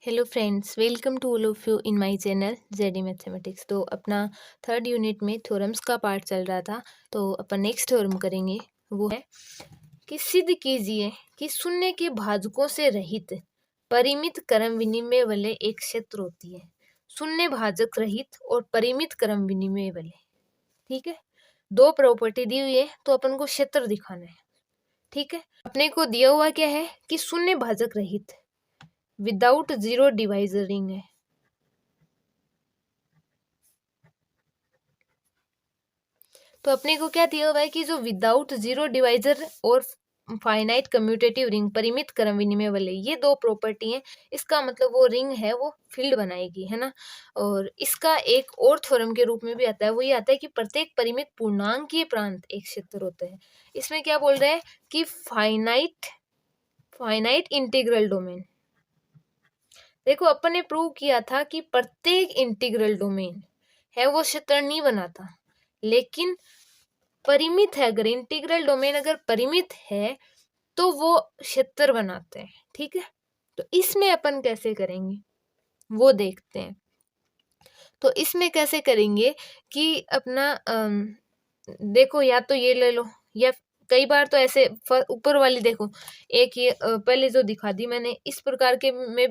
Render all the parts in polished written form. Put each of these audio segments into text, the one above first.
Hello friends, welcome to all of you in my channel JD mathematics. तो अपना third unit में theorems का part चल रहा था। तो अपन नेक्स्ट थ्योरम करेंगे, वो है कि सिद्ध कीजिए कि शून्य के भाजकों से रहित परिमित क्रम विनिमय वाले एक क्षेत्र होती है। शून्य भाजक रहित और परिमित क्रम विनिमय वाले, ठीक है। दो प्रॉपर्टी दी हुई है तो अपन को क्षेत्र दिखाना है, ठीक है। अपने को दिया हुआ क्या है कि शून्य भाजक रहित विदाउट जीरो डिवाइजरिंग है। तो अपने को क्या दिया हुआ है कि जो विदाउट जीरो डिवाइजर और फाइनाइट कम्यूटेटिव रिंग परिमित क्रम विनिमय वाले, ये दो प्रॉपर्टी हैं। इसका मतलब वो रिंग है वो फील्ड बनाएगी, है ना। और इसका एक और थ्योरम के रूप में भी आता है, वो ये आता है कि प्रत्येक परिमित पूर्णांकीय प्रांत एक क्षेत्र होता है। इसमें क्या बोल रहे हैं कि फाइनाइट इंटीग्रल डोमेन। देखो, अपन ने प्रूव किया था कि प्रत्येक इंटीग्रल डोमेन है वो क्षेत्र नहीं बनाता, लेकिन परिमित है। अगर इंटीग्रल डोमेन अगर परिमित है तो वो क्षेत्र बनाते हैं, ठीक है। तो इसमें अपन कैसे करेंगे वो देखते हैं। तो इसमें कैसे करेंगे कि अपना देखो, या तो ये ले लो, या कई बार तो ऐसे ऊपर वाली देखो, एक ये पहले जो दिखा दी मैंने, इस प्रकार के में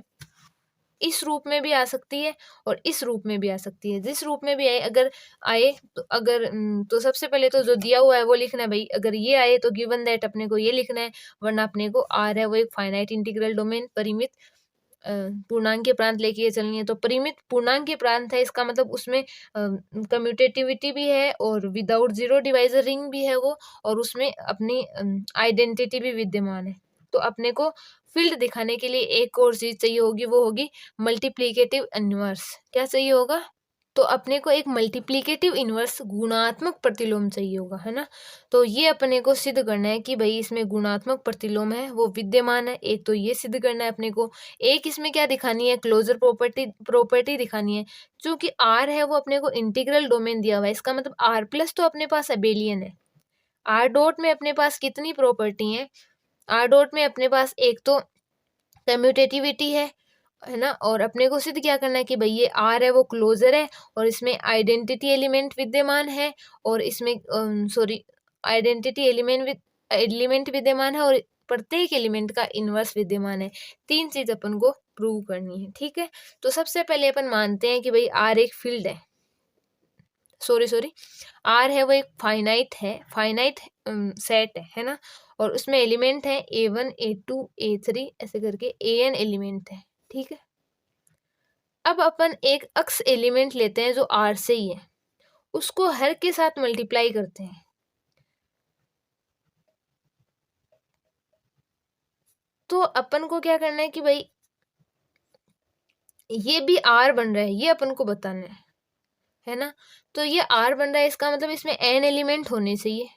इस रूप में भी आ सकती है और इस रूप में भी आ सकती है। जिस रूप में भी आए तो तो सबसे पहले तो जो दिया हुआ है वो लिखना है भाई। अगर ये आए तो गिवन दैट अपने को ये लिखना है, वरना अपने को आर है वो एक फाइनाइट इंटीग्रल डोमेन परिमित पूर्णांक के प्रांत लेके चलनी है। तो परिमित पूर्णांक के प्रांत है, इसका मतलब उसमें कम्यूटेटिविटी भी है और विदाउट जीरो डिवाइजर रिंग भी है वो, और उसमें अपनी आइडेंटिटी भी विद्यमान है। तो अपने को फील्ड दिखाने के लिए एक और चीज चाहिए होगी, वो होगी मल्टीप्लीकेटिव इनवर्स। क्या चाहिए होगा? तो अपने को एक मल्टीप्लीकेटिव इनवर्स गुणात्मक प्रतिलोम चाहिए होगा, है ना। तो ये अपने को सिद्ध करना है कि भाई इसमें गुणात्मक प्रतिलोम है वो विद्यमान है। एक तो ये सिद्ध करना है अपने को, एक इसमें क्या दिखानी है, क्लोजर प्रॉपर्टी दिखानी है। क्योंकि आर है वो अपने को इंटीग्रल डोमेन दिया हुआ है, इसका मतलब आर प्लस तो अपने पास अबेलियन है। आर डॉट में अपने पास कितनी प्रॉपर्टी है? आर डॉट में अपने पास एक तो कम्यूटेटिविटी है ना। और अपने को सिद्ध क्या करना है कि भाई ये आर है वो क्लोजर है और इसमें आइडेंटिटी एलिमेंट विद्यमान है, और इसमें आइडेंटिटी एलिमेंट विद्यमान है, और प्रत्येक एलिमेंट का इनवर्स विद्यमान है। तीन चीज अपन को प्रूव करनी है, ठीक है। तो सबसे पहले अपन मानते हैं कि भाई आर एक फील्ड है, सॉरी आर है वो एक फाइनाइट सेट है ना। और उसमें एलिमेंट है A1 A2 A3 ऐसे करके AN एलिमेंट है, ठीक है। अब अपन एक अक्स एलिमेंट लेते हैं जो आर से ही है, उसको हर के साथ मल्टीप्लाई करते हैं। तो अपन को क्या करना है कि भाई ये भी आर बन रहा है, ये अपन को बताना है ना। तो ये आर बन रहा है, इसका मतलब इसमें एन एलिमेंट होने चाहिए।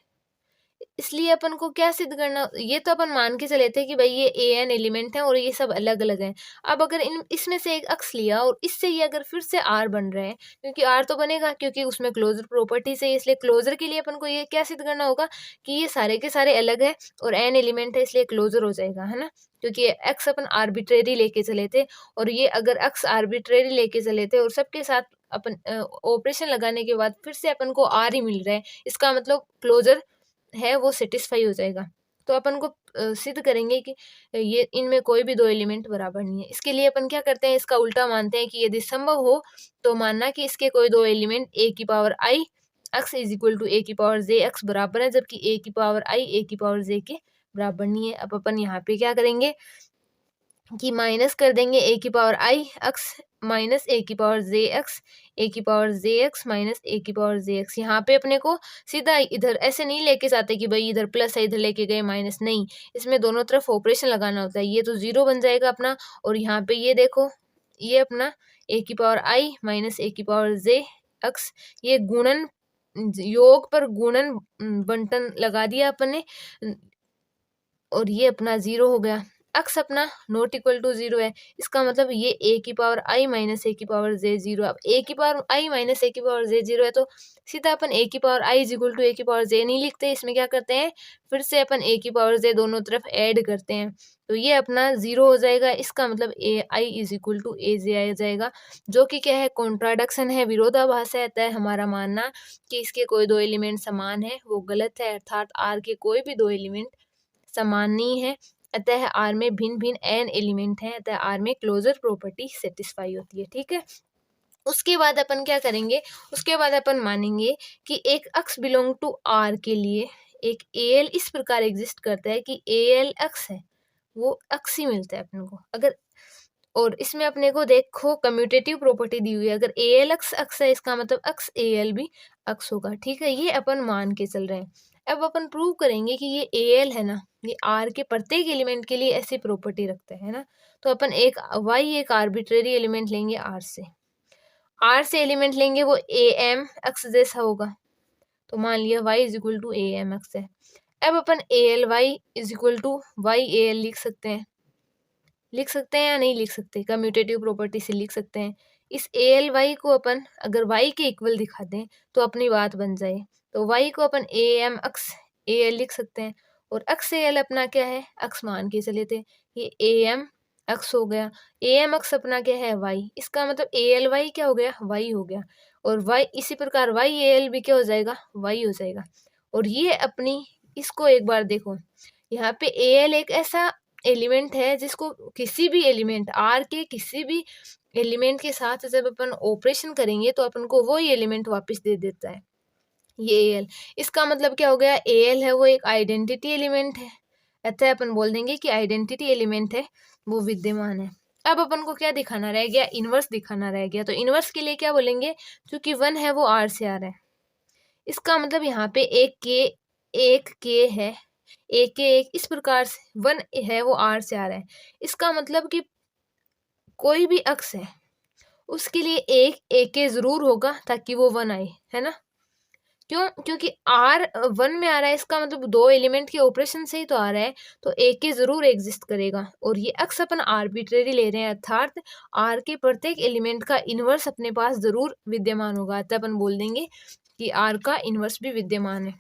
इसलिए अपन को क्या सिद्ध करना, ये तो अपन मान के चले थे कि भाई ये एन एलिमेंट है और ये सब अलग अलग हैं। अब अगर इसमें से एक अक्स लिया और इससे ये अगर फिर से आर बन रहा है, क्योंकि आर तो बनेगा क्योंकि उसमें क्लोजर प्रॉपर्टी से, इसलिए क्लोजर के लिए अपन को ये क्या सिद्ध करना होगा कि ये सारे के सारे अलग है और एन एलिमेंट है, इसलिए क्लोजर हो जाएगा, है ना। क्योंकि एक्स अपन आर्बिट्रेरी लेके चले थे, और ये अगर एक्स आर्बिट्रेरी लेके चले थे और सबके साथ अपन ऑपरेशन लगाने के बाद फिर से अपन को आर ही मिल रहा है, इसका मतलब क्लोजर है वो सेटिस्फाई हो जाएगा। तो अपन को सिद्ध करेंगे कि ये इनमें कोई भी दो एलिमेंट बराबर नहीं है। इसके लिए अपन क्या करते हैं, इसका उल्टा मानते हैं कि यदि संभव हो तो मानना कि इसके कोई दो एलिमेंट a की power i x is equal to a की पावर j x बराबर है, जबकि a की पावर i a की पावर j के बराबर नहीं है। अब अपन यहाँ पे क्या करेंगे कि माइनस कर देंगे a की power i x minus a की पावर जे एक्स, ए की पावर जे एक्स माइनस ए की पावर जे एक्स। यहाँ पे अपने को सीधा इधर ऐसे नहीं लेके जाते कि भाई इधर प्लस है इधर लेके गए माइनस, नहीं, इसमें दोनों तरफ ऑपरेशन लगाना होता है। ये तो जीरो बन जाएगा अपना, और यहाँ पे ये देखो ये अपना ए की पावर आई माइनस ए की पावर जे एक्स, ये गुणन योग पर गुणन बंटन लगा दिया अपन ने, और ये अपना जीरो हो गया। x अपना नॉट इक्वल टू 0 है, इसका मतलब ये a की पावर i माइनस a की पावर j 0। अब a की पावर i माइनस a की पावर j 0 है तो सीधा अपन a की power i is equal to a की पावर j नहीं लिखते, इसमें क्या करते हैं, फिर से अपन a की पावर j दोनों तरफ ऐड करते हैं, तो ये अपना 0 हो जाएगा। इसका मतलब a i is equal to a j आ जाएगा, जो कि क्या है, कॉन्ट्राडिक्शन है, विरोधाभास है। अतः हमारा मानना कि इसके कोई दो एलिमेंट समान है वो गलत है, अर्थात r के कोई भी दो एलिमेंट समान नहीं है। अतः R में भिन्न भिन्न n एलिमेंट हैं, अतः R में क्लोजर प्रॉपर्टी सेटिस्फाई होती है। ठीक है, उसके बाद अपन क्या करेंगे, उसके बाद अपन मानेंगे कि एक अक्स बिलोंग टू R के लिए एक AL इस प्रकार एग्जिस्ट करता है कि AL अक्स है वो अक्स ही मिलता है अपन को। अगर और इसमें अपने को देखो कम्यूटेटिव प्रॉपर्टी दी हुई है, अगर AL अक्स है इसका मतलब अक्स AL भी अक्स होगा। ठीक है, ये अपन मान के चल रहे हैं। अब अपन प्रूव करेंगे कि ये AL है ना, ये R के प्रत्येक एलिमेंट के लिए ऐसी प्रॉपर्टी रखते हैं ना, तो अपन एक एक आर्बिट्रेरी एलिमेंट लेंगे R से एलिमेंट लेंगे वो AM अक्स जैसा होगा, तो मान लिया y is equal to AM अक्स है। अब अपन ALY is equal to YAL लिख सकते हैं या नहीं लिख सकते, कम्यूटेटिव प्रॉपर्टी से लिख सकते हैं। इस ALY को अपन अगर y के इक्वल दिखा दें तो अपनी बात बन जाए, तो y को अपन AM अक्स AL लिख सकते हैं, और अक्स AL अपना क्या है, अक्स मान के चले थे, ये AM अक्स हो गया, AM अक्स अपना क्या है, y, इसका मतलब ALY क्या हो गया, y हो गया, और y इसी प्रकार YAL भी क्या हो जाएगा, y हो जाएगा। और ये अपनी इसको एक बार देखो, यहाँ पे AL एक ऐसा एलिमेंट है जिसको किसी भी एलिमेंट R के किसी भी एलिमेंट के साथ जब अपन ऑपरेशन करेंगे तो अपन को वो ही एलिमेंट वापस दे देता है, ये AL। इसका मतलब क्या हो गया, AL है वो एक आइडेंटिटी एलिमेंट है, अतः अपन बोल देंगे कि आइडेंटिटी एलिमेंट है वो विद्यमान है। अब अपन को क्या दिखाना रह गया, इनवर्स दिखाना रह गया, तो इनवर्स के लिए क्या बोलेंगे, क्योंकि 1 है वो R से आ रहा है, इसका मतलब यहाँ पे एक के है, एक इस प्रकार से 1 है वो R से आ रहा है, इसका मतलब कि कोई भी अक्स है उसके लिए एक के जरूर होगा ताकि वो 1 आए, है ना। क्यों, क्योंकि R 1 में आ रहा है, इसका मतलब दो एलिमेंट के ऑपरेशन से ही तो आ रहा है, तो एक के जरूर एग्जिस्ट करेगा। और ये अक्स अपन आर्बिट्रेरी ले रहे हैं, अर्थात R के प्रत्येक एलिमेंट का इनवर्स अपने पास जरूर विद्यमान होगा, तब अपन बोल देंगे कि R का इनवर्स भी विद्यमान है।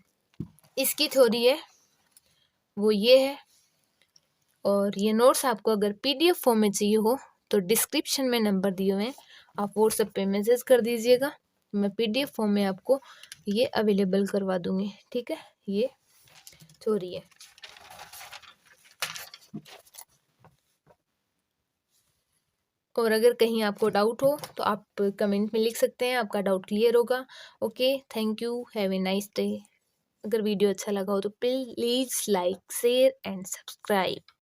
इसकी थ्योरी है वो ये है। और ये नोट्स आपको अगर PDF फॉर्म में चाहिए हो तो डिस्क्रिप्शन में नंबर दिए हुए हैं, आप व्हाट्सएप पे मैसेज कर दीजिएगा, मैं PDF फॉर्म में आपको ये अवेलेबल करवा दूंगी। ठीक है, ये थ्योरी है। और अगर कहीं आपको डाउट हो तो आप कमेंट में लिख सकते हैं, आपका डाउट क्लियर होगा। Okay, thank you, have a nice day. अगर वीडियो अच्छा लगा हो तो please like, share and subscribe.